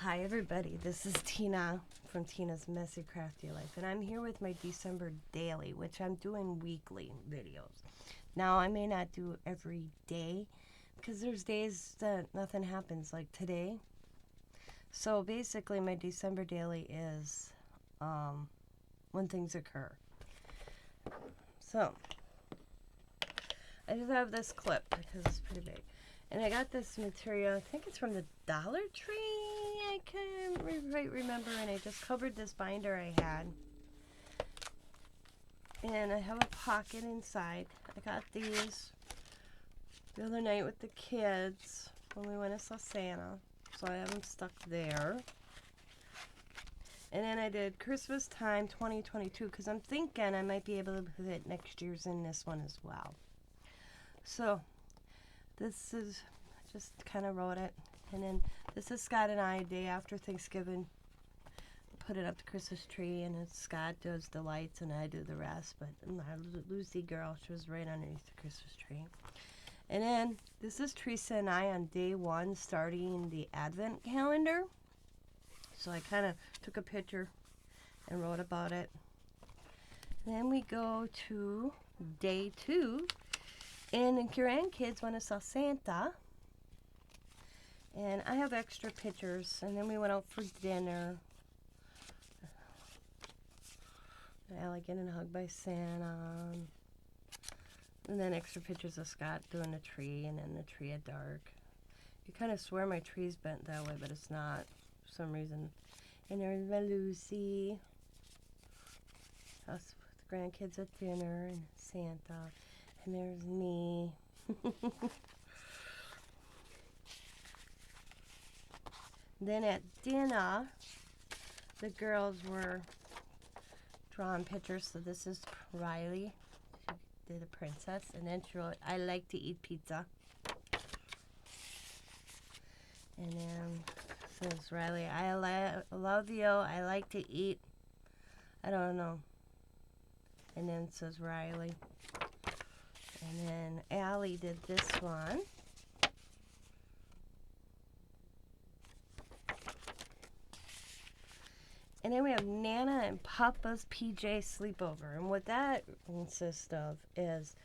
Hi everybody, this is Tina from Tina's Messy Crafty Life, and I'm here with my December daily, which I'm doing weekly videos. Now I may not do every day because there's days that nothing happens, like today. So basically my December daily is when things occur. So I just have this clip because it's pretty big. And I got this material, I think it's from the Dollar Tree, I can't quite remember, and I just covered this binder I had. And I have a pocket inside. I got these the other night with the kids when we went and saw Santa, so I have them stuck there. And then I did Christmas time 2022 because I'm thinking I might be able to fit next year's in this one as well. So this is, just kind of wrote it. And then this is Scott and I, day after Thanksgiving. Put it up the Christmas tree, and Scott does the lights and I do the rest. But my Lucy girl, she was right underneath the Christmas tree. And then this is Teresa and I on day one, starting the Advent calendar. So I kind of took a picture and wrote about it. Then we go to day two. And the grandkids went to saw Santa. And I have extra pictures. And then we went out for dinner. Allie getting hugged by Santa. And then extra pictures of Scott doing the tree. And then the tree at dark. You kind of swear my tree's bent that way, but it's not for some reason. And there's my Lucy. Us with the grandkids at dinner. And Santa. And there's me. Then at dinner, the girls were drawing pictures. So this is Riley. She did a princess. And then she wrote, I like to eat pizza. And then says Riley, I love you. I like to eat. I don't know. And then it says Riley. And then Allie did this one. And then we have Nana and Papa's PJ sleepover. And what that consists of is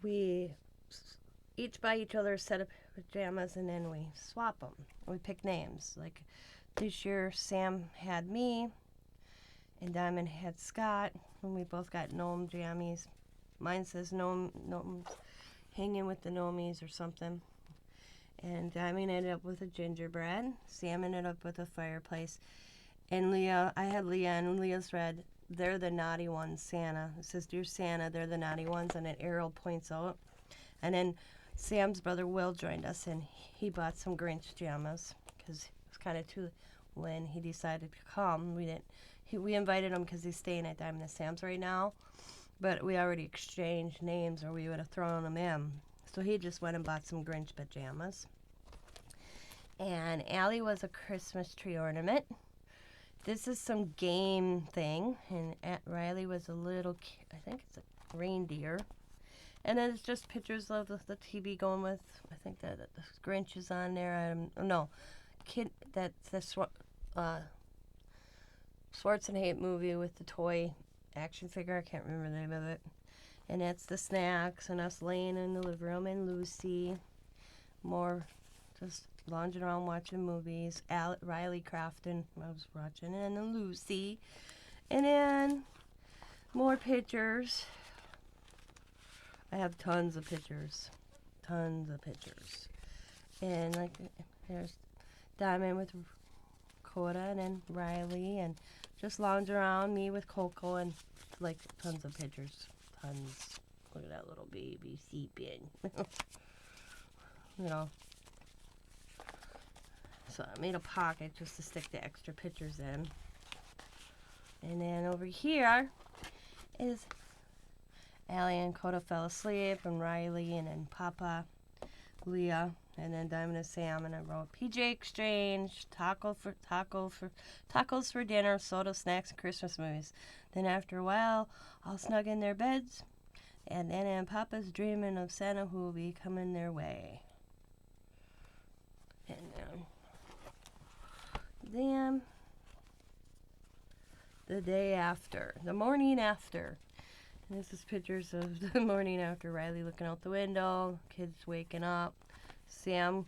we each buy each other a set of pajamas and then we swap them. We pick names. Like this year Sam had me and Diamond had Scott. And we both got gnome jammies. Mine says gnomes, hanging with the gnomies or something. And Diamond ended up with a gingerbread. Sam ended up with a fireplace. And Leah, I had Leah, and Leah's read, they're the naughty ones, Santa. It says, Dear Santa, they're the naughty ones, and an arrow points out. And then Sam's brother Will joined us, and he bought some Grinch pajamas, because it was kind of too, when he decided to come, we invited him because he's staying at Diamond and Sam's right now. But we already exchanged names or we would have thrown them in. So he just went and bought some Grinch pajamas. And Allie was a Christmas tree ornament. This is some game thing. And Riley was a little, I think it's a reindeer. And then it's just pictures of the TV going with, I think that the Grinch is on there. No, that's the Schwarzenegger movie with the toy action figure. I can't remember the name of it. And that's the snacks and us laying in the living room and Lucy. More just lounging around watching movies. Riley crafting. I was watching. And then Lucy. And then more pictures. I have tons of pictures. Tons of pictures. And like there's Diamond with Coda and then Riley and just lounge around me with Coco and like tons of pictures. Tons. Look at that little baby seeping. You know. So I made a pocket just to stick the extra pictures in. And then over here is Allie and Coda fell asleep and Riley and then Papa, Leah, and then Diamond and Sam, and I wrote PJ exchange, tacos for dinner, soda, snacks, and Christmas movies. Then after a while, all snug in their beds, and Nana and Papa's dreaming of Santa who will be coming their way. And day after, the morning after. And this is pictures of the morning after. Riley looking out the window, kids waking up. Sam,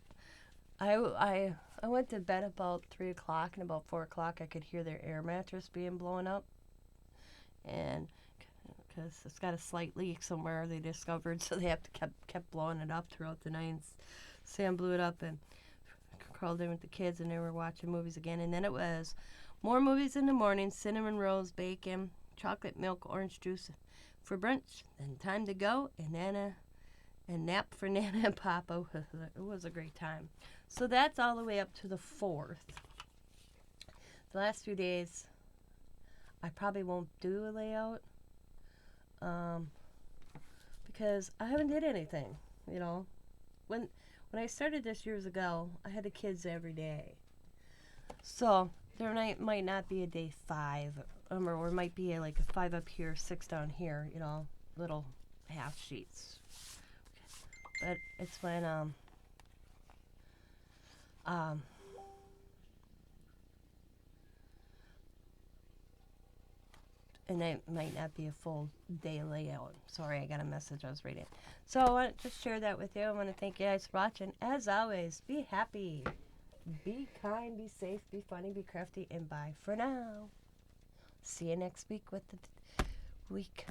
I went to bed about 3 o'clock, and about 4 o'clock I could hear their air mattress being blown up. And because it's got a slight leak somewhere they discovered, so they have to kept blowing it up throughout the night. Sam blew it up and crawled in with the kids, and they were watching movies again. And then it was more movies in the morning, cinnamon rolls, bacon, chocolate milk, orange juice for brunch, then time to go, and nap for Nana and Papa. It was a great time. So that's all the way up to the 4th. The last few days, I probably won't do a layout because I haven't did anything, you know. When I started this years ago, I had the kids every day. So there might not be a day 5, or it might be like a 5 up here, 6 down here, you know, little half sheets. But it's when and it might not be a full day layout. Sorry, I got a message I was reading. So I want to just share that with you. I want to thank you guys for watching. As always, be happy, be kind, be safe, be funny, be crafty, and bye for now. See you next week with the week.